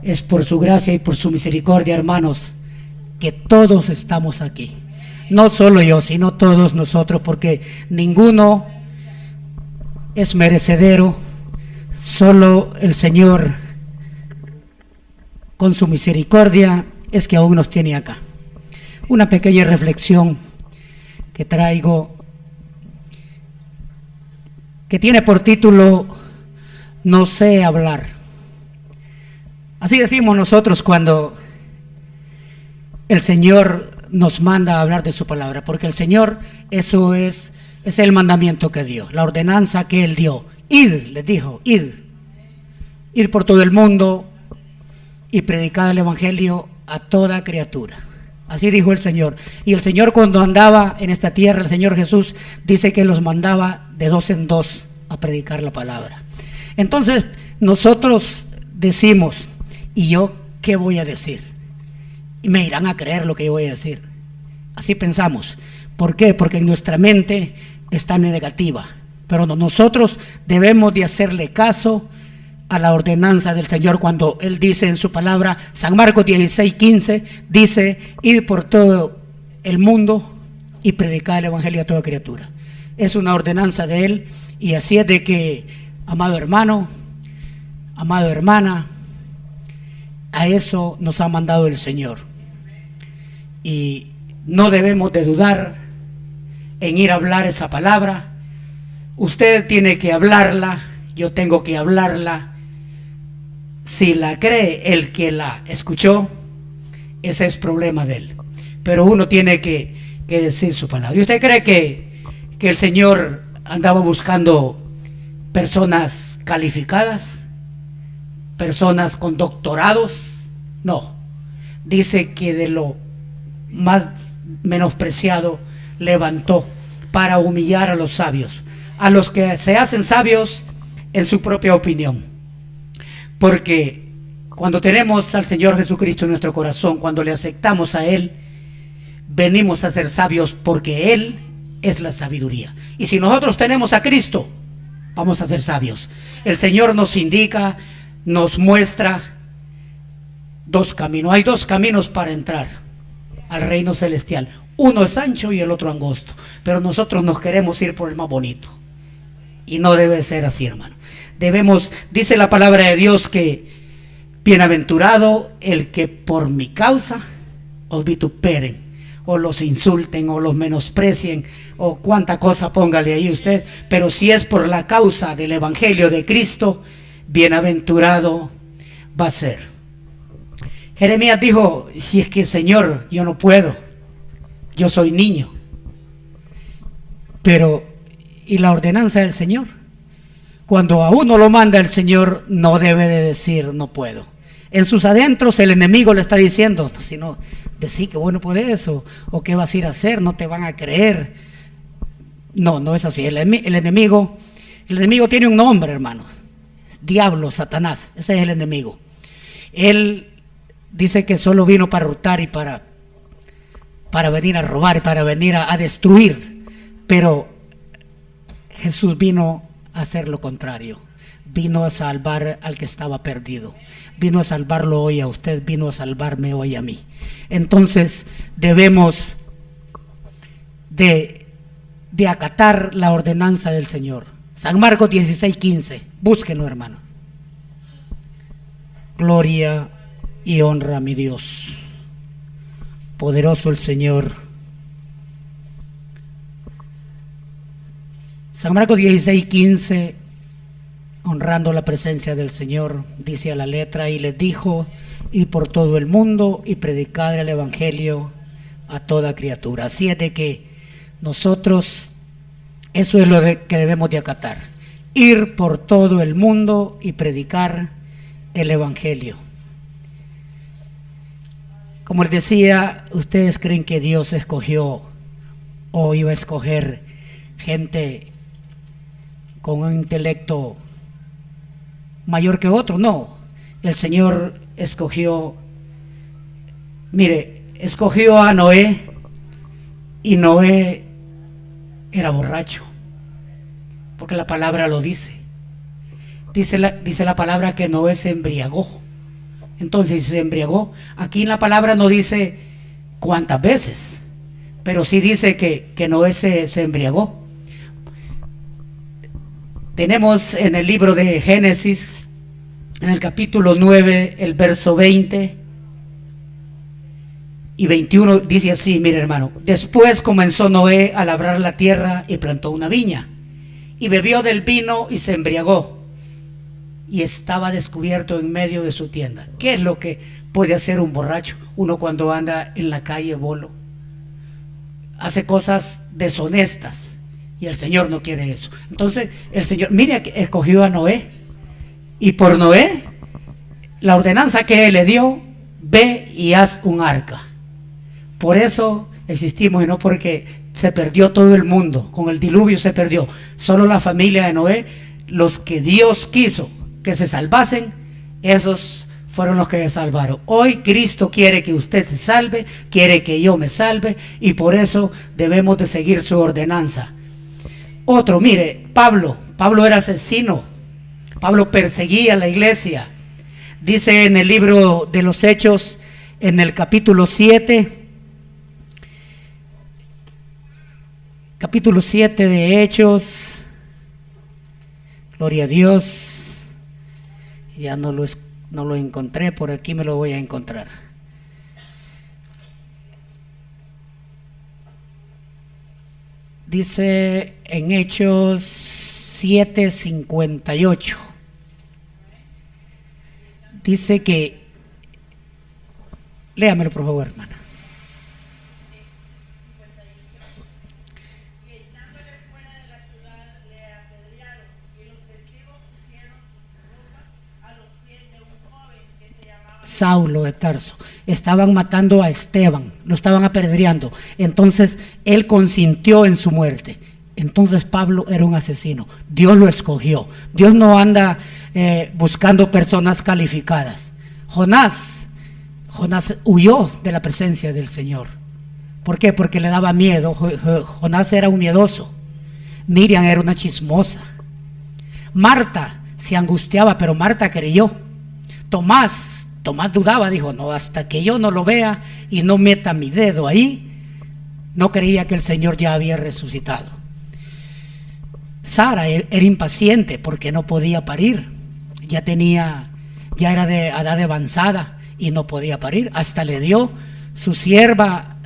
Es por su gracia y por su misericordia, hermanos, que todos estamos aquí. No solo yo, sino todos nosotros, porque ninguno es merecedero, solo el Señor, con su misericordia, es que aún nos tiene acá. Una pequeña reflexión que traigo, que tiene por título "No sé hablar". Así decimos nosotros cuando el Señor nos manda a hablar de su palabra, porque el Señor, eso es el mandamiento que dio, la ordenanza que Él dio. Id, les dijo, id por todo el mundo y predicad el evangelio a toda criatura. Así dijo el Señor. Y el Señor, cuando andaba en esta tierra, el Señor Jesús dice que los mandaba de 2 en 2 a predicar la palabra. Entonces nosotros decimos, ¿y yo qué voy a decir? Y me irán a creer lo que yo voy a decir. Así pensamos. ¿Por qué? Porque en nuestra mente está negativa. Pero nosotros debemos de hacerle caso a la ordenanza del Señor cuando Él dice en su palabra, San Marcos 16:15, dice, id por todo el mundo y predicad el evangelio a toda criatura. Es una ordenanza de Él, y así es de que, amado hermano, amado hermana, a eso nos ha mandado el Señor. Y no debemos de dudar en ir a hablar esa palabra. Usted tiene que hablarla, yo tengo que hablarla. Si la cree el que la escuchó, ese es problema de él. Pero uno tiene que decir su palabra. ¿Y usted cree que el Señor andaba buscando personas calificadas? ¿Personas con doctorados? No. Dice que de lo más menospreciado levantó para humillar a los sabios, a los que se hacen sabios en su propia opinión. Porque cuando tenemos al Señor Jesucristo en nuestro corazón, cuando le aceptamos a Él, venimos a ser sabios porque Él es la sabiduría. Y si nosotros tenemos a Cristo, vamos a ser sabios. El Señor nos indica, nos muestra 2 caminos. Hay 2 caminos para entrar al reino celestial. Uno es ancho y el otro angosto. Pero nosotros nos queremos ir por el más bonito. Y no debe ser así, hermano. Debemos, dice la palabra de Dios, que bienaventurado el que por mi causa os vituperen, o los insulten, o los menosprecien, o cuánta cosa póngale ahí usted. Pero si es por la causa del evangelio de Cristo, bienaventurado va a ser. Jeremías dijo, si es que Señor, yo no puedo, yo soy niño. Pero, ¿y la ordenanza del Señor? Cuando a uno lo manda el Señor, no debe de decir no puedo. En sus adentros el enemigo le está diciendo, sino decir que bueno puedes, o qué vas a ir a hacer, no te van a creer. No, no es así. El enemigo tiene un nombre, hermanos. Diablo, Satanás, ese es el enemigo. Él dice que solo vino para hurtar y para venir a robar, para venir a destruir. Pero Jesús vino a hacer lo contrario. Vino a salvar al que estaba perdido. Vino a salvarlo hoy a usted, vino a salvarme hoy a mí. Entonces debemos de acatar la ordenanza del Señor. San Marcos 16:15, búsquenlo, hermano. Gloria y honra a mi Dios. Poderoso el Señor. San Marcos 16:15, honrando la presencia del Señor, dice a la letra, y les dijo, ir por todo el mundo y predicar el evangelio a toda criatura. Así es de que nosotros, eso es lo que debemos de acatar, ir por todo el mundo y predicar el evangelio. Como les decía, ¿ustedes creen que Dios escogió o iba a escoger gente con un intelecto mayor que otro? No, el Señor escogió, mire, escogió a Noé, y Noé era borracho, porque la palabra lo dice. Dice la palabra que Noé se embriagó Entonces se embriagó. Aquí en la palabra no dice cuántas veces, pero sí dice que Noé se embriagó. Tenemos en el libro de Génesis, en el capítulo 9, el verso 20 y 21, dice así, mire hermano: después comenzó Noé a labrar la tierra y plantó una viña, y bebió del vino y se embriagó, y estaba descubierto en medio de su tienda. ¿Qué es lo que puede hacer un borracho? Uno cuando anda en la calle bolo, hace cosas deshonestas, y el Señor no quiere eso. Entonces el Señor, mire, escogió a Noé, y por Noé la ordenanza que Él le dio: ve y haz un arca. Por eso existimos, y no porque se perdió todo el mundo. Con el diluvio se perdió. Solo la familia de Noé, los que Dios quiso que se salvasen, esos fueron los que se salvaron. Hoy Cristo quiere que usted se salve, quiere que yo me salve, y por eso debemos de seguir su ordenanza. Otro, mire, Pablo era asesino. Pablo perseguía a la iglesia. Dice en el libro de los Hechos, en el capítulo 7, capítulo 7 de Hechos, gloria a Dios, ya no lo encontré, por aquí me lo voy a encontrar. Dice en Hechos 7:58, dice que, léamelo por favor, hermana. Saulo de Tarso. Estaban matando a Esteban, lo estaban apedreando. Entonces él consintió en su muerte. Entonces Pablo era un asesino. Dios lo escogió. Dios no anda buscando personas calificadas. Jonás huyó de la presencia del Señor. ¿Por qué? Porque le daba miedo. Jonás era un miedoso. Miriam era una chismosa. Marta se angustiaba, pero Marta creyó. Tomás dudaba, dijo: no, hasta que yo no lo vea y no meta mi dedo ahí. No creía que el Señor ya había resucitado. Sara era impaciente porque no podía parir. Ya era de edad avanzada y no podía parir. Hasta le dio su sierva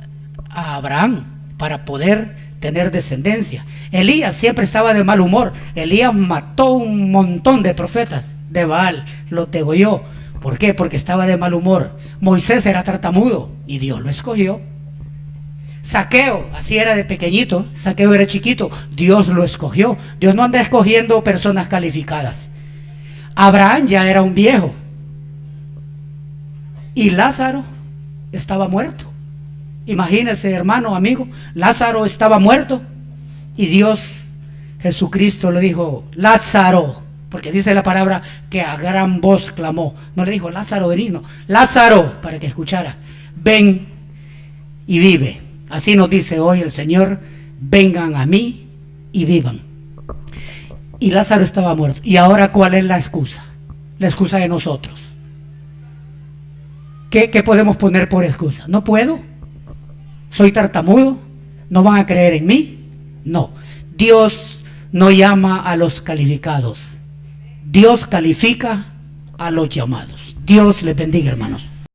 a Abraham para poder tener descendencia. Elías siempre estaba de mal humor. Elías mató un montón de profetas de Baal, los degolló. ¿Por qué? Porque estaba de mal humor. Moisés era tartamudo y Dios lo escogió. Zaqueo, así era de pequeñito. Zaqueo era chiquito, Dios lo escogió. Dios no anda escogiendo personas calificadas. Abraham ya era un viejo y Lázaro estaba muerto. Imagínese, hermano, amigo, Lázaro estaba muerto y Dios, Jesucristo, le dijo: Lázaro, porque dice la palabra que a gran voz clamó. No le dijo: Lázaro, vení, no. Lázaro, para que escuchara: ven y vive. Así nos dice hoy el Señor: vengan a mí y vivan. Y Lázaro estaba muerto. Y ahora, ¿cuál es la excusa? La excusa de nosotros. ¿Qué podemos poner por excusa? No puedo, soy tartamudo, no van a creer en mí. No, Dios no llama a los calificados. Dios califica a los llamados. Dios les bendiga, hermanos.